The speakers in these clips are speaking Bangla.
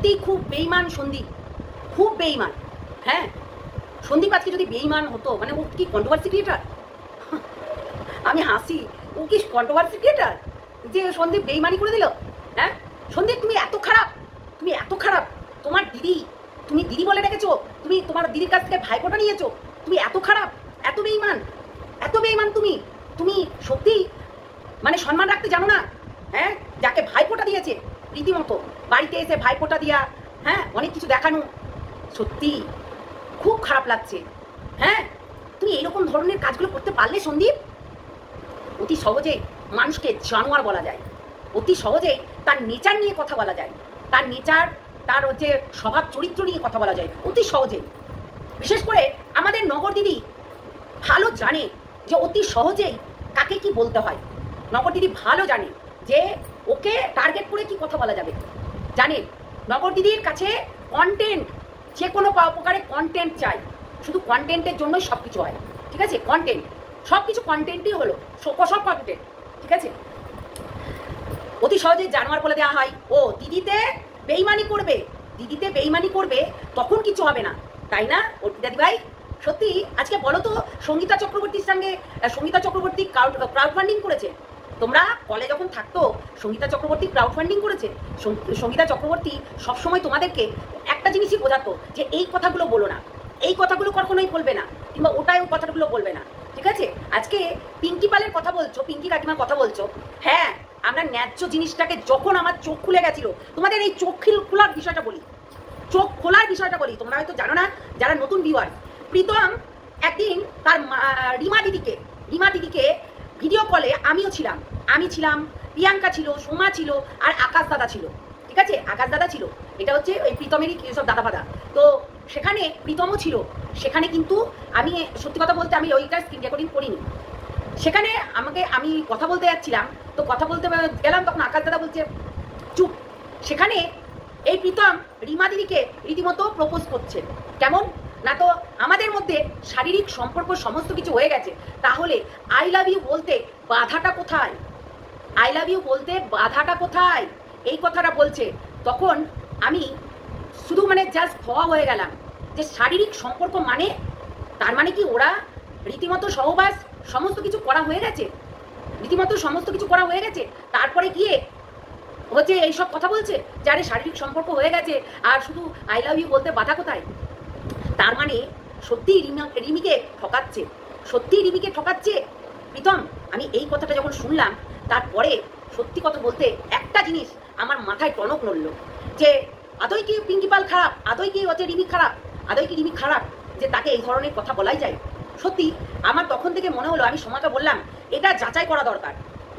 সত্যিই খুব বেইমান সন্দীপ, খুব বেইমান। হ্যাঁ, সন্দীপ আজকে যদি বেইমান হতো, মানে ও কি কন্ট্রোভার্সি ক্রিয়েটার? আমি হাসি, ও কি কন্ট্রোভার্সি ক্রিয়েটার যে সন্দীপ বেইমানি করে দিল? হ্যাঁ সন্দীপ, তুমি এত খারাপ, তুমি এত খারাপ। তোমার দিদি, তুমি দিদি বলে রেখেছো, তুমি তোমার দিদির কাছ থেকে ভাইফোঁটা নিয়েছো, তুমি এত খারাপ, এত বেইমান, এত বেইমান তুমি। তুমি সত্যি মানে সম্মান রাখতে জানো না? হ্যাঁ, যাকে ভাইফোঁটা দিয়েছে রীতিমতো বাড়িতে এসে ভাইফোঁটা দিয়া, হ্যাঁ অনেক কিছু দেখানো, সত্যি খুব খারাপ লাগছে। হ্যাঁ, তুমি এরকম ধরনের কাজগুলো করতে পারলে সন্দীপ? অতি সহজে মানুষকে জানোয়ার বলা যায়, অতি সহজেই তার নেচার নিয়ে কথা বলা যায়, তার নেচার, তার হচ্ছে স্বভাব চরিত্র নিয়ে কথা বলা যায় অতি সহজেই। বিশেষ করে আমাদের নগর দিদি ভালো জানে যে অতি সহজেই কাকে কি বলতে হয়। নগর দিদি ভালো জানে যে ওকে টার্গেট করে কি কথা বলা যাবে। জানে নগর দিদির কাছে কন্টেন্ট, যে কোনো প্রকারে কন্টেন্ট চাই, শুধু কন্টেন্টের জন্যই সব কিছু হয়। ঠিক আছে, কন্টেন্ট, সব কিছু কন্টেন্টই হলো, সব কন্টেন্ট। ঠিক আছে, অতি সহজে জানোয়ার বলে দেওয়া হয়। ও দিদিতে বেইমানি করবে, দিদিতে বেইমানি করবে, তখন কিছু হবে না, তাই না অর্পিতা দি ভাই? সত্যি আজকে বলো তো, সঙ্গীতা চক্রবর্তীর সঙ্গে সঙ্গীতা চক্রবর্তী ক্রাউড ফান্ডিং করেছে। তোমরা কলে যখন থাকতো সঙ্গীতা চক্রবর্তী ক্রাউড ফান্ডিং করেছে। সঙ্গীতা চক্রবর্তী সবসময় তোমাদেরকে একটা জিনিসই বোঝাতো যে এই কথাগুলো বলো না, এই কথাগুলো কখনোই বলবে না, কিংবা ওটাই কথাগুলো বলবে না। ঠিক আছে, আজকে পিঙ্কি পালের কথা বলছো, পিঙ্কি কাকিমার কথা বলছো। হ্যাঁ, আমরা ন্যায্য জিনিসটাকে যখন আমার চোখ খুলে গেছিল, তোমাদের এই চোখ খোলার বিষয়টা বলি, চোখ খোলার বিষয়টা বলি, তোমরা হয়তো জানো না যারা নতুন ভিউয়ার। প্রীতম একদিন তার রিমা দিদিকে ভিডিও কলে আমিও ছিলাম, আমি ছিলাম, প্রিয়াঙ্কা ছিল, সোমা ছিল, আর আকাশ দাদা ছিল। ঠিক আছে, আকাশ দাদা ছিল, এটা হচ্ছে ওই প্রীতমেরই সব দাদা ফাদা। তো সেখানে প্রীতমও ছিল। সেখানে কিন্তু আমি সত্যি কথা বলতে আমি ওইটা স্ক্রিন রেকর্ডিং করিনি। সেখানে আমি কথা বলতে যাচ্ছিলাম, তো কথা বলতে গেলাম, তখন আকাশ দাদা বলছে চুপ। সেখানে এই প্রীতম রিমা দিদিকে রীতিমতো প্রপোজ করছে। কেমন না, তো আমাদের মধ্যে শারীরিক সম্পর্ক সমস্ত কিছু হয়ে গেছে, তাহলে আই লাভ ইউ বলতে বাধাটা কোথায়? আই লাভ ইউ বলতে বাধাটা কোথায়? এই কথাটা বলছে। তখন আমি শুধু মানে জাস্ট হওয়া হয়ে গেলাম যে শারীরিক সম্পর্ক মানে, তার মানে কি ওরা রীতিমতো সহবাস সমস্ত কিছু করা হয়ে গেছে, রীতিমতো সমস্ত কিছু করা হয়ে গেছে, তারপরে গিয়ে হচ্ছে এইসব কথা বলছে যে আরে শারীরিক সম্পর্ক হয়ে গেছে আর শুধু আই লাভ ইউ বলতে বাধা কোথায়? তার মানে সত্যিই রিমিকে ঠকাচ্ছে, সত্যিই রিমিকে ঠকাচ্ছে প্রীতম। আমি এই কথাটা যখন শুনলাম, তারপরে সত্যি কথা বলতে একটা জিনিস আমার মাথায় টনক নড়ল যে আদৌ কি পিঙ্কি পাল খারাপ, আদৌ কি হচ্ছে রিমি খারাপ, আদৌ কি রিমি খারাপ যে তাকে এই ধরনের কথা বলাই যায়? সত্যি আমার তখন থেকে মনে হলো, আমি সোমাকে বললাম এটা যাচাই করা দরকার,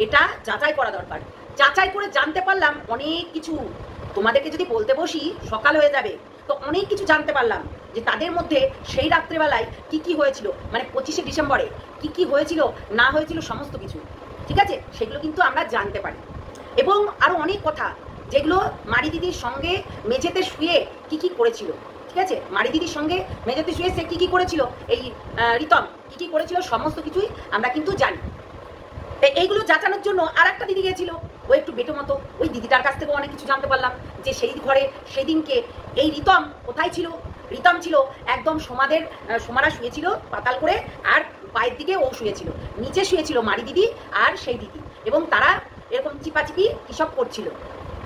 এটা যাচাই করা দরকার। যাচাই করে জানতে পারলাম অনেক কিছু। তোমাদেরকে যদি বলতে বসি সকাল হয়ে যাবে, তো অনেক কিছু জানতে পারলাম যে তাদের মধ্যে সেই রাত্রেবেলায় কি কি হয়েছিল, মানে 25শে ডিসেম্বরে কি কি হয়েছিল না হয়েছিল সমস্ত কিছু। ঠিক আছে, সেগুলো কিন্তু আমরা জানতে পারি। এবং আরও অনেক কথা যেগুলো মারি দিদির সঙ্গে মেঝেতে শুয়ে কি কি করেছিল। ঠিক আছে, মারি দিদির সঙ্গে মেঝেতে শুয়ে সে কি কি করেছিল, এই রিতম কি কি করেছিল, সমস্ত কিছুই আমরা কিন্তু জানি। এইগুলো যাচানোর জন্য আর একটা দিদি গিয়েছিল, ও একটু বেটো মতো, ওই দিদিটার কাছ থেকেও অনেক কিছু জানতে পারলাম যে সেই ঘরে সেদিনকে এই রিতম কোথায় ছিল। রিতম ছিল একদম সোমারা শুয়েছিল পাতাল করে, আর পায়ের দিকে ও শুয়েছিল, নিচে শুয়েছিল মারি দিদি আর সেই দিদি, এবং তারা এরকম চিপাচিপি কিসব করছিল,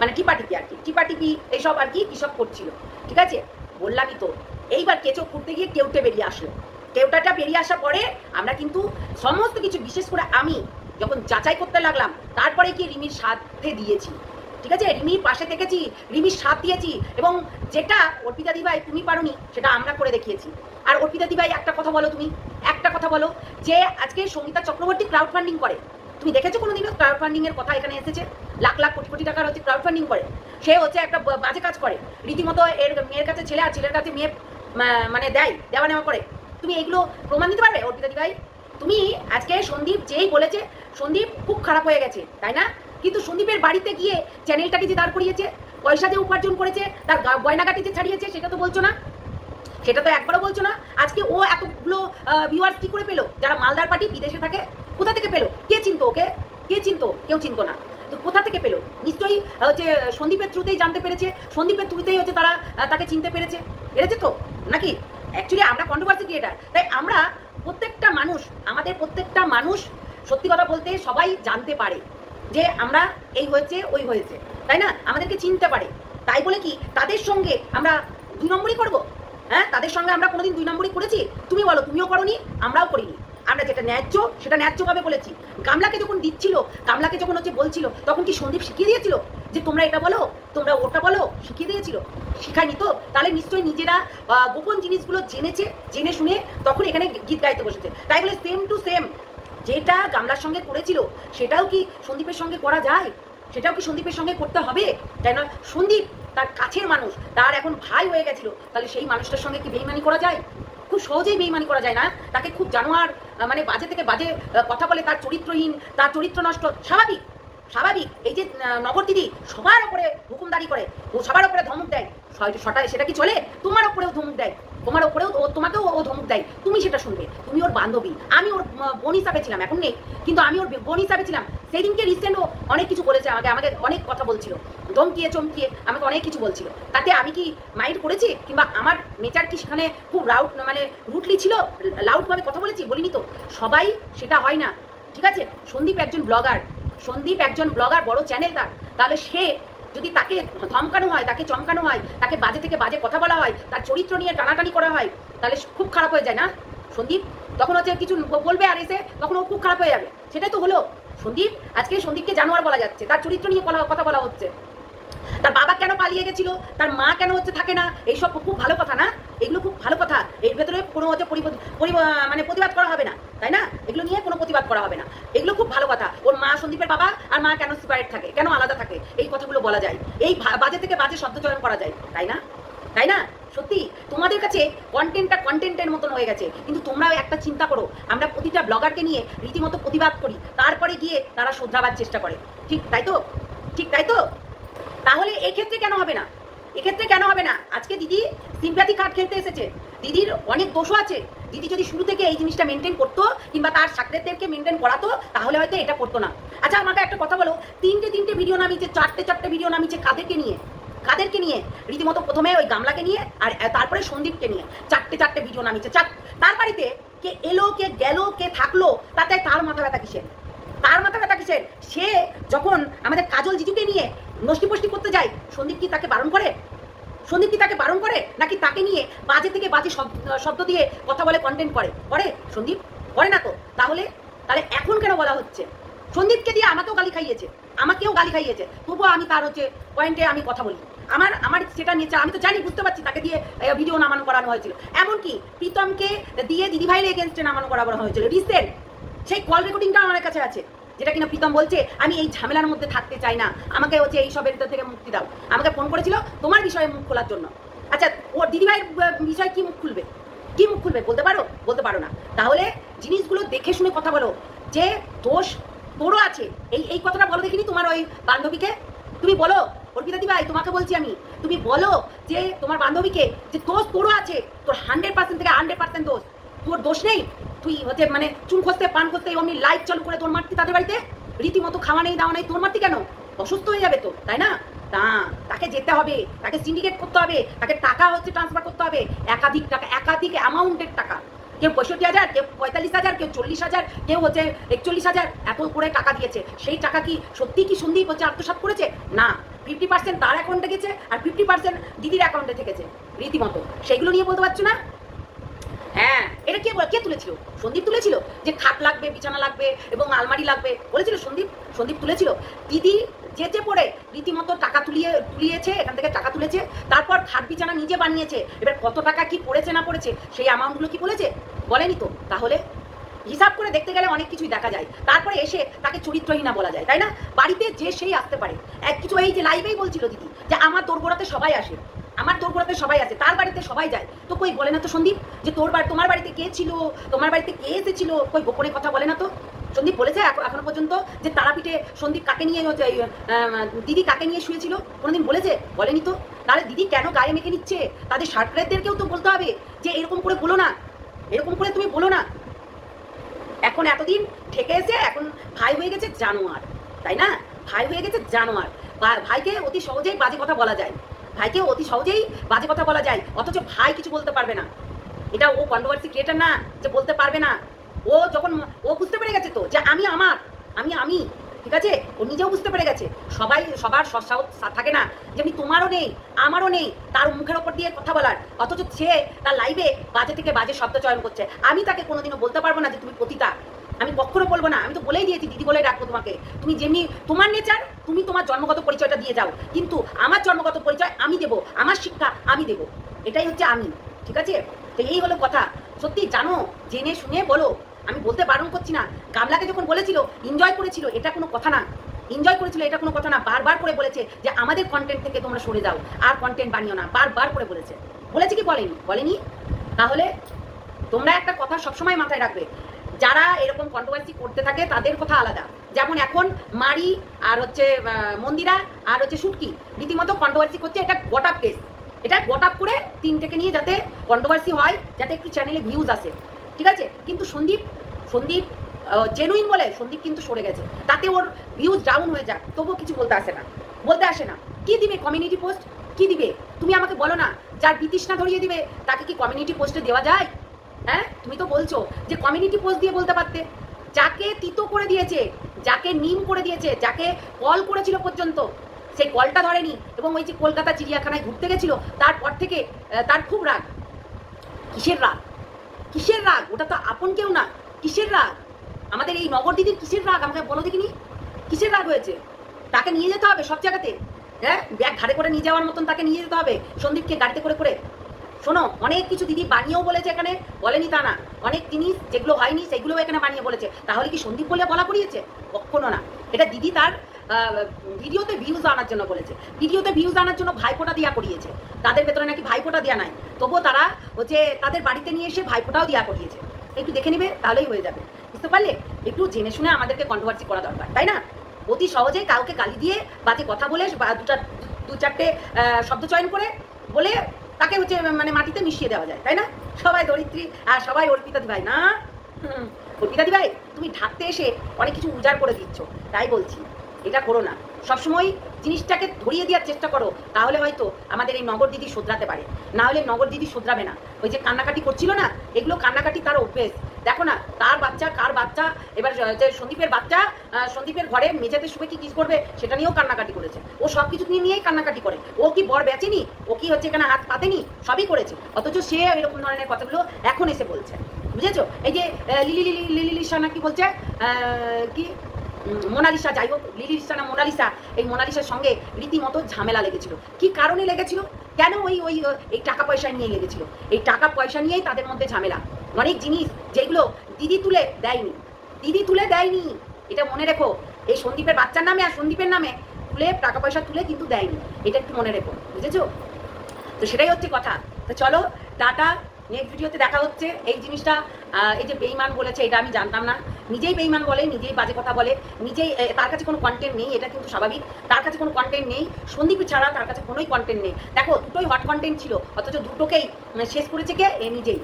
মানে টিপাটিপি আর কি, টিপাটিপি এইসব আর কি কিসব করছিল। ঠিক আছে, বললামই তো। এইবার কেঁচো খুঁড়তে গিয়ে কেউটে বেরিয়ে আসলো। কেউটাটা বেরিয়ে আসার পরে আমরা কিন্তু সমস্ত কিছু, বিশেষ করে আমি যখন যাচাই করতে লাগলাম, তারপরে কি রিমির সাথে দিয়েছি। ঠিক আছে, রিমির পাশে থেকেছি, রিমির সাথ দিয়েছি, এবং যেটা অর্পিতা দি ভাই তুমি পারোনি সেটা আমরা করে দেখিয়েছি। আর অর্পিতা দি ভাই একটা কথা বলো, তুমি একটা কথা বলো, যে আজকে সঙ্গীতা চক্রবর্তী ক্রাউড ফান্ডিং করে, তুমি দেখেছো কোনোদিনও ক্রাউড ফান্ডিং এর কথা এখানে এসেছে? লাখ লাখ কোটি কোটি টাকার হচ্ছে ক্রাউড ফান্ডিং করে, সে হচ্ছে একটা বাজে কাজ করে, রীতিমতো এর মেয়ের কাছে ছেলে আর ছেলের কাছে মেয়ে মানে দেওয়া নেওয়া করে। তুমি এগুলো প্রমাণ দিতে পারবে অর্পিতা দি ভাই? তুমি আজকে সন্দীপ যেই বলেছে সন্দীপ খুব খারাপ হয়ে গেছে, তাই না? কিন্তু সন্দীপের বাড়িতে গিয়ে চ্যানেলটাকে যে দাঁড় করিয়েছে, পয়সা দিয়ে উপার্জন করেছে, তার গয়নাগাটি যে ছাড়িয়েছে, সেটা তো বলছো না, সেটা তো একবারও বলছো না। আজকে ও এতগুলো ভিউয়ার্স কি করে পেলো? যারা মালদার পার্টি বিদেশে থাকে, কোথা থেকে পেলো? কে চিনতো ওকে? কে চিনতো? কেউ চিনতো না। তো কোথা থেকে পেলো? নিশ্চয়ই হচ্ছে সন্দীপের থ্রুতেই জানতে পেরেছে, সন্দীপের থ্রুতেই হচ্ছে তারা তাকে চিনতে পেরেছে তো নাকি? অ্যাকচুয়ালি আমরা কন্ট্রোভার্সি ক্রিয়েটার, তাই আমরা প্রত্যেকটা মানুষ, আমাদের প্রত্যেকটা মানুষ সত্যি কথা বলতে সবাই জানতে পারে যে আমরা এই হয়েছে ওই হয়েছে, তাই না? আমাদেরকে চিনতে পারে। তাই বলে কি তাদের সঙ্গে আমরা 2 নম্বরই করবো? হ্যাঁ, তাদের সঙ্গে আমরা কোনোদিন 2 নম্বরই করেছি? তুমি বলো, তুমিও করোনি, আমরাও করিনি। আমরা যেটা ন্যায্য সেটা ন্যায্যভাবে বলেছি। গামলাকে যখন দিচ্ছিল, গামলাকে যখন হচ্ছে বলছিল, তখন কি সন্দীপ শিখিয়ে দিয়েছিল যে তোমরা এটা বলো, তোমরা ওটা বলো? শিখিয়ে দিয়েছিল? শিখায়নি তো। তাহলে নিশ্চয়ই নিজেরা গোপন জিনিসগুলো জেনেছে, জেনে শুনে তখন এখানে গীত গাইতে বসেছে। তাই বলে সেম টু সেম যেটা গামলার সঙ্গে করেছিল সেটাও কি সন্দীপের সঙ্গে করা যায়? সেটাও কি সন্দীপের সঙ্গে করতে হবে? তাই না? সন্দীপ তার কাছের মানুষ, তার এখন ভাই হয়ে গেছিল, তাহলে সেই মানুষটার সঙ্গে কি বেইমানি করা যায়? খুব সহজেই বেইমানি করা যায় না? তাকে খুব জানোয়ার মানে বাজে থেকে বাজে কথা বলে, তার চরিত্রহীন, তার চরিত্র নষ্ট, স্বাভাবিক স্বাভাবিক। এই যে নগর দিদি সবার ওপরে হুকুমদারি করে, ও সবার ওপরে ধমক দেয়, সেটা কি চলে? তোমার ওপরেও ধমক দেয়, তোমার ওপরেও তোমাকেও ও ধমক দেয়, তুমি সেটা শুনবে? তুমি ওর বান্ধবী, আমি ওর বোন হিসাবে ছিলাম, এখন নেই, কিন্তু আমি ওর বোন হিসাবে ছিলাম। সেই দিনকে রিসেন্ট ও অনেক কিছু বলেছে আমাকে অনেক কথা বলছিল, ধমকিয়ে চমকিয়ে আমাকে অনেক কিছু বলছিল। তাতে আমি কি মাইন্ড করেছি? কিংবা আমার নেচার কি সেখানে খুব রুটলি ছিল, লাউডভাবে কথা বলেছি? বলিনি তো। সবাই সেটা হয় না, ঠিক আছে? সন্দীপ একজন ব্লগার, বড় চ্যানেল তার। তাহলে সে যদি তাকে ধমকানো হয়, তাকে চমকানো হয়, তাকে বাজে থেকে বাজে কথা বলা হয়, তার চরিত্র নিয়ে টানাটানি করা হয়, তাহলে খুব খারাপ হয়ে যায় না সন্দীপ? তখন হচ্ছে কিছু বলবে আর এসে তখন ও খুব খারাপ হয়ে যাবে। সেটাই তো হলো সন্দীপ। আজকে সন্দীপকে জানোয়ার বলা যাচ্ছে, তার চরিত্র নিয়ে কথা বলা হচ্ছে, তার বাবা কেন পালিয়ে গেছিল, তার মা কেন হচ্ছে থাকে না, এইসব খুব ভালো কথা না? এগুলো খুব ভালো কথা। এর ভেতরে কোনো হচ্ছে মানে প্রতিবাদ করা হবে না, তাই না? এগুলো নিয়ে কোনো প্রতিবাদ করা হবে না, এগুলো খুব ভালো কথা। ওর মা, সন্দীপের বাবা আর মা কেন সেপারেট থাকে, কেন আলাদা থাকে, এই কথাগুলো বলা যায়, এই বাজে থেকে বাজে শব্দ চয়ন করা যায়, তাই না? তাই না? সত্যি তোমাদের কাছে কন্টেন্টটা কন্টেন্টের মতন হয়ে গেছে, কিন্তু তোমরাও একটা চিন্তা করো, আমরা প্রতিটা ব্লগারকে নিয়ে রীতিমতো প্রতিবাদ করি, তারপরে গিয়ে তারা শোধরাবার চেষ্টা করে, ঠিক তাই তো? ঠিক তাই তো? তাহলে এক্ষেত্রে কেন হবে না? এক্ষেত্রে কেন হবে না? আজকে দিদি সিম্প্যাথি কার্ড খেলতে এসেছে, দিদির অনেক দোষও আছে। দিদি যদি শুরু থেকে এই জিনিসটা মেনটেন করতো, কিংবা তার সাকরেতদেরকে মেনটেন করাতো, তাহলে হয়তো এটা করতো না। আচ্ছা আমাকে একটা কথা বলো, তিনটে ভিডিও নামিয়েছে, চারটে ভিডিও নামিয়েছে, কাদেরকে নিয়ে? রীতিমতো প্রথমে ওই গামলাকে নিয়ে, আর তারপরে সন্দীপকে নিয়ে চারটে ভিডিও নামিয়েছে। তার বাড়িতে কে এলো, কে গেল, কে থাকলো, তাতে তার মাথা ব্যথা কিসের? সে যখন আমাদের কাজল জিজুকে নিয়ে নষ্টি করতে যায়, সন্দীপ কি তাকে বারণ করে? নাকি তাকে নিয়ে বাজে থেকে বাজে শব্দ দিয়ে কথা বলে, কন্টেন্ট করে সন্দীপ? করে না তো। তাহলে এখন কেন বলা হচ্ছে? সন্দীপকে দিয়ে আমাকেও গালি খাইয়েছে, তবুও আমি তার হচ্ছে পয়েন্টে আমি কথা বলি। আমার সেটা নিয়ে আমি তো জানি, বুঝতে পারছি তাকে দিয়ে ভিডিও নামানো করানো হয়েছিল। এমনকি প্রীতমকে দিয়ে দিদিভাইয়ের এগেনস্টে নামানো করানো হয়েছিল রিসেন্ট। সেই কল রেকর্ডিংটা আমার কাছে আছে, যেটা কিনা প্রীতম বলছে আমি এই ঝামেলার মধ্যে থাকতে চাই না, আমাকে হচ্ছে এই সবের থেকে মুক্তি দাও। আমাকে ফোন করেছিল তোমার বিষয়ে মুখ খোলার জন্য। আচ্ছা, ওর দিদিভাইয়ের বিষয়ে কি মুখ খুলবে? বলতে পারো না। তাহলে জিনিসগুলো দেখে শুনে কথা বলো, যে দোষ তোরও আছে। এই কথাটা বলো দেখিনি তোমার ওই বান্ধবীকে। তুমি বলো, অর্পিতা দিভাই তোমাকে বলছি আমি, তুমি বলো যে তোমার বান্ধবীকে যে দোষ তোরও আছে, তোর 100% থেকে 100% দোষ। তোর দোষ নেই? তুই হচ্ছে মানে চুন খসতে পান খসতে অমনি লাইট চালু করে তোর মারতি তাদের বাড়িতে, রীতিমতো খাওয়া নেই দাওয়া নেই, তোর মারতি কেন? অসুস্থ হয়ে যাবে তো, তাই না? তাকে যেতে হবে, তাকে সিন্ডিকেট করতে হবে, তাকে টাকা হচ্ছে ট্রান্সফার করতে হবে, একাধিক অ্যামাউন্টের টাকা। কেউ 65,000, কেউ 45,000, কেউ 40,000, কেউ হচ্ছে 41,000, এত করে টাকা দিয়েছে। সেই টাকা কি সত্যি কি সন্দীপ হচ্ছে আত্মসাৎ করেছে? না, 50% তার অ্যাকাউন্টে গেছে আর 50% দিদির অ্যাকাউন্টে থেকেছে রীতিমতো। সেইগুলো নিয়ে বলতে পারছো না? হ্যাঁ, এটা কে তুলেছিল? সন্দীপ তুলেছিল যে খাট লাগবে, বিছানা লাগবে এবং আলমারি লাগবে, বলেছিল সন্দীপ তুলেছিল। দিদি যেচে পড়ে রীতিমতো টাকা তুলিয়েছে, এখান থেকে টাকা তুলেছে, তারপর খাট বিছানা নিজে বানিয়েছে। এবার কত টাকা কি পড়েছে না পড়েছে সেই অ্যামাউন্টগুলো কি বলেনি তো। তাহলে হিসাব করে দেখতে গেলে অনেক কিছুই দেখা যায়। তারপরে এসে তাকে চরিত্রহীনা বলা যায়, তাই না? বাড়িতে যে সেই আসতে পারে, কিছু এই যে লাইভেই বলছিল দিদি যে আমার দোরগোড়াতে সবাই আসে, তার বাড়িতে সবাই যায়, তো কই বলে না তো সন্দীপ যে তোমার বাড়িতে কে ছিল, তোমার বাড়িতে কে এসেছিল, কই গোপনে কথা বলে না তো সন্দীপ? বলেছে এখনো পর্যন্ত যে তারাপীঠে সন্দীপ কাকে নিয়ে দিদি কাকে নিয়ে শুয়েছিল? কোনোদিন বলেনি তো। তাহলে দিদি কেন গায়ে মেখে নিচ্ছে? তাদের সার্ট্রেটদেরকেও তো বলতে হবে যে এরকম করে বলো না, এরকম করে তুমি বলো না। এখন এতদিন ঠেকে এসে এখন ভাই হয়ে গেছে জানোয়ার, তাই না? ভাই হয়ে গেছে জানোয়ার। ভাইকে অতি সহজেই বাজে কথা বলা যায়, ভাইকে অতি সহজেই বাজে কথা বলা যায়, অথচ ভাই কিছু বলতে পারবে না। এটা ও কন্ট্রোভার্সি ক্রিয়েটার না যে বলতে পারবে না। ও যখন ও বুঝতে পেরে গেছে তো যে আমি আমার, আমি ঠিক আছে, ও নিজেও বুঝতে পেরে গেছে। সবার সাহস থাকে না, যেমনি তোমারও নেই আমারও নেই তার মুখের ওপর দিয়ে কথা বলার, অথচ সে তার লাইভে বাজে থেকে বাজে শব্দ চয়ন করছে। আমি তাকে কোনোদিনও বলতে পারবো না যে তুমি পতিতা, আমি কখনো বলবো না। আমি তো বলেই দিয়েছি, দিদি বলে ডাকবো তোমাকে। তুমি যেমনি তোমার নেচার, তুমি তোমার জন্মগত পরিচয়টা দিয়ে যাও, কিন্তু আমার জন্মগত পরিচয় আমি দেবো, আমার শিক্ষা আমি দেবো, এটাই হচ্ছে আমি, ঠিক আছে? তো এই হলো কথা। সত্যি জানো, জেনে শুনে বলো, আমি বলতে বারণ করছি না। গামলাকে যখন বলেছিল এনজয় করেছিল, এটা কোনো কথা না। এনজয় করেছিল এটা কোনো কথা না। বারবার করে বলেছে যে আমাদের কন্টেন্ট থেকে তোমরা সরে যাও, আর কন্টেন্ট বানিও না, বারবার করে বলেছে। বলেছে কি বলেনি? তাহলে তোমরা একটা কথা সবসময় মাথায় রাখবে, যারা এরকম কন্ট্রোভার্সি করতে থাকে তাদের কথা আলাদা। যেমন এখন মারি আর হচ্ছে মন্দিরা আর হচ্ছে শুটকি রীতিমতো কন্ট্রোভার্সি করছে, এটা গট কেস। এটা গট করে তিনটেকে নিয়ে যাতে কন্ট্রোভার্সি হয়, যাতে একটু চ্যানেলে ভিউজ আসে, ঠিক আছে? কিন্তু সন্দীপ জেনুইন বলে সন্দীপ কিন্তু সরে গেছে, তাতে ওর ভিউজ ডাউন হয়ে যাক, তবুও কিছু বলতে আসে না। কি দিবে কমিউনিটি পোস্ট? কি দিবে তুমি আমাকে বলো না? যার বিতৃষ্ণা ধরিয়ে দিবে তাকে কি কমিউনিটি পোস্টে দেওয়া যায়? হ্যাঁ, তুমি তো বলছো যে কমিউনিটি পোস্ট দিয়ে বলতে পারতে। যাকে তিতো করে দিয়েছে, যাকে নিম করে দিয়েছে, যাকে কল করেছিল পর্যন্ত, সেই কলটা ধরেনি, এবং ওই যে কলকাতা চিড়িয়াখানায় ঘুরতে গেছিল তারপর থেকে তার খুব রাগ। কিসের রাগ? ওটা তো আপন কেউ না। কিসের রাগ? আমাদের এই নগর দিদির কিসের রাগ আমাকে বলো দেখিনি। কিসের রাগ হয়েছে? তাকে নিয়ে যেতে হবে সব জায়গাতে, হ্যাঁ, ব্যাগ ঘাড়ে করে নিয়ে যাওয়ার মতন তাকে নিয়ে যেতে হবে সন্দীপকে গাড়িতে করে। শোনো, অনেক কিছু দিদি বানিয়েও বলেছে, এখানে বলেনি তা না। অনেক জিনিস যেগুলো হয়নি সেগুলোও এখানে বানিয়ে বলেছে। তাহলে কি সন্দীপ বলে বলা করিয়েছে? কখনো না। এটা দিদি তার ভিডিওতে ভিউজ আনার জন্য বলেছে। ভিডিওতে ভিউজ আনার জন্য ভাইফোঁটা দিয়া করিয়েছে। তাদের ভেতরে নাকি ভাইফোঁটা দেওয়া নাই, তবুও তারা হচ্ছে তাদের বাড়িতে নিয়ে এসে ভাইফোঁটাও দেওয়া করিয়েছে। একটু দেখে নিবে, তাহলেই হয়ে যাবে। বুঝতে পারলে? একটু জেনে শুনে আমাদেরকে কন্ট্রোভার্সি করা দরকার, তাই না? অতি সহজে কাউকে গালি দিয়ে বাজে কথা বলে বা দু চারটে শব্দ চয়ন করে বলে তাকে হচ্ছে মানে মাটিতে মিশিয়ে দেওয়া যায়, তাই না? সবাই ধরিত্রী আর সবাই অর্পিতা দি ভাই না। অর্পিতা দি ভাই, তুমি ঢাকতে এসে অনেক কিছু উজাড় করে দিচ্ছ, তাই বলছি এটা করো না। সবসময় জিনিসটাকে ধরিয়ে দেওয়ার চেষ্টা করো, তাহলে হয়তো আমাদের এই নগর দিদি শোধরাতে পারে। না হলে নগর দিদি শোধরাবে না। ওই যে কান্নাকাটি করছিল না, এগুলো কান্নাকাটি তার অভ্যেস। দেখো না, তার বাচ্চা কার বাচ্চা, এবার যে সন্দীপের বাচ্চা সন্দীপের ঘরে মেঝেতে শুয়ে কি কিস করবে সেটা নিয়েও কান্নাকাটি করেছে। ও সব কিছু নিয়েই কান্নাকাটি করে। ও কি বর বেচেনি? ও কি হচ্ছে এখানে হাত পাতেনি? সবই করেছে, অথচ সে এরকম ধরনের কথাগুলো এখন এসে বলছে। বুঝেছো? এই যে লিলিশা না কি বলছে, কি মোনালিসা, যাই হোক লিলিশা না মোনালিসা, এই মোনালিসার সঙ্গে রীতিমতো ঝামেলা লেগেছিল। কি কারণে লেগেছিল? কেন? এই টাকা পয়সা নিয়ে লেগেছিল। এই টাকা পয়সা নিয়েই তাদের মধ্যে ঝামেলা। অনেক জিনিস যেগুলো দিদি তুলে দেয়নি, এটা মনে রেখো। এই সন্দীপের বাচ্চার নামে আর সন্দীপের নামে টাকা পয়সা তুলে কিন্তু দেয়নি, এটা একটু মনে রেখো, বুঝেছো? তো সেটাই হচ্ছে কথা। তো চলো, টাটা, নেক্সট ভিডিওতে দেখা হচ্ছে। এই জিনিসটা এই যে বেইমান বলেছে, এটা আমি জানতাম না। নিজেই বেইমান বলে, নিজেই বাজে কথা বলে, নিজেই তার কাছে কোনো কন্টেন্ট নেই, এটা কিন্তু স্বাভাবিক। তার কাছে কোনো কন্টেন্ট নেই, সন্দীপ ছাড়া তার কাছে কোনোই কন্টেন্ট নেই। দেখো, দুটোই হট কন্টেন্ট ছিল, অথচ দুটোকেই শেষ করেছে কে? এ নিজেই।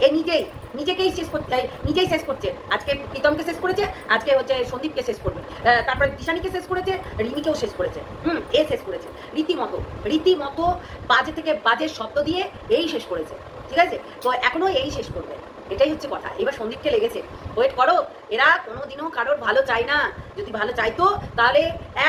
এ নিজেকেই নিজেই শেষ করছে। আজকে প্রীতমকে শেষ করেছে, আজকে হচ্ছে সন্দীপকে শেষ করবে, তারপরে দিশানিকে শেষ করেছে, রিমিকেও শেষ করেছে। এ শেষ করেছে রীতিমতো বাজে থেকে বাজে শব্দ দিয়ে এই শেষ করেছে, ঠিক আছে? তো এখনো এই শেষ করবে, এটাই হচ্ছে কথা। এবার সন্দীপকে লেগেছে, ওয়েট করো। এরা কোনোদিনও কারোর ভালো চায় না। যদি ভালো চাইতো তাহলে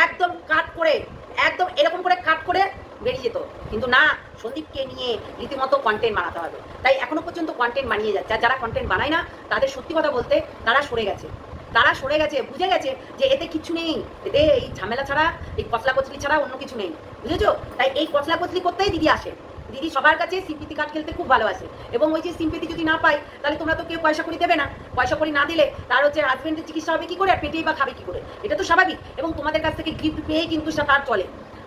একদম এরকম করে কাট করে বেরিয়ে যেত, কিন্তু না, সন্দীপকে নিয়ে রীতিমতো কন্টেন্ট বানাতে হবে। তাই এখনো পর্যন্ত কন্টেন্ট বানিয়ে যাচ্ছে। আর যারা কন্টেন্ট বানায় না, তাদের সত্যি কথা বলতে তারা সরে গেছে, বুঝে গেছে যে এতে কিছু নেই, এতে এই ঝামেলা ছাড়া, এই কচলা কচলি ছাড়া অন্য কিছু নেই, বুঝেছো? তাই এই কচলা কচলি করতেই দিদি আসে। দিদি সবার কাছে সিম্পিতি কার্ড খেলতে খুব ভালোবাসে, এবং ওই যে সিম্পিতি যদি না পাই, তাহলে তোমরা তো কেউ পয়সা করে দেবে না। পয়সা করে না দিলে তার হচ্ছে হাজবেন্ডের চিকিৎসা হবে কি করে, আর পেটেই বা খাবে কি করে? এটা তো স্বাভাবিক। এবং তোমাদের কাছ থেকে গিফট পেয়েই কিন্তু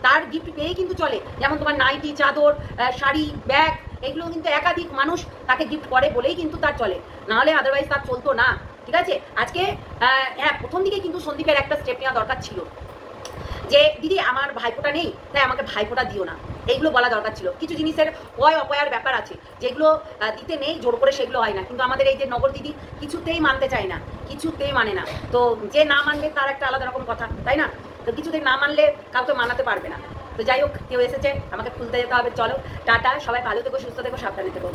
তার গিফট পেয়েই কিন্তু চলে। যেমন তোমার নাইটি, চাদর, শাড়ি, ব্যাগ, এগুলো কিন্তু একাধিক মানুষ তাকে গিফট করে বলেই কিন্তু তার চলে, নাহলে আদারওয়াইজ তার চলতো না, ঠিক আছে? আজকে হ্যাঁ, প্রথম দিকে কিন্তু সন্দীপের একটা স্টেপ নেওয়া দরকার ছিল, যে দিদি আমার ভাইফোঁটা নেই, তাই আমাকে ভাইফোঁটা দিও না, এইগুলো বলা দরকার ছিল। কিছু জিনিসের অপয়ার ব্যাপার আছে, যেগুলো দিতে নেই, জোর করে সেগুলো হয় না। কিন্তু আমাদের এই যে নগর দিদি কিছুতেই মানতে চায় না, কিছুতেই মানে না। তো যে না মানবে তার একটা আলাদা রকম কথা, তাই না? তো কিছুদিন না মানলে কাউকে মানাতে পারবে না। তো যাই হোক, কেউ এসেছে, আমাকে খুলতে যেতে হবে। চলো টাটা, সবাই ভালো থেকো, সুস্থ থেকো, সাবধানে থেকো।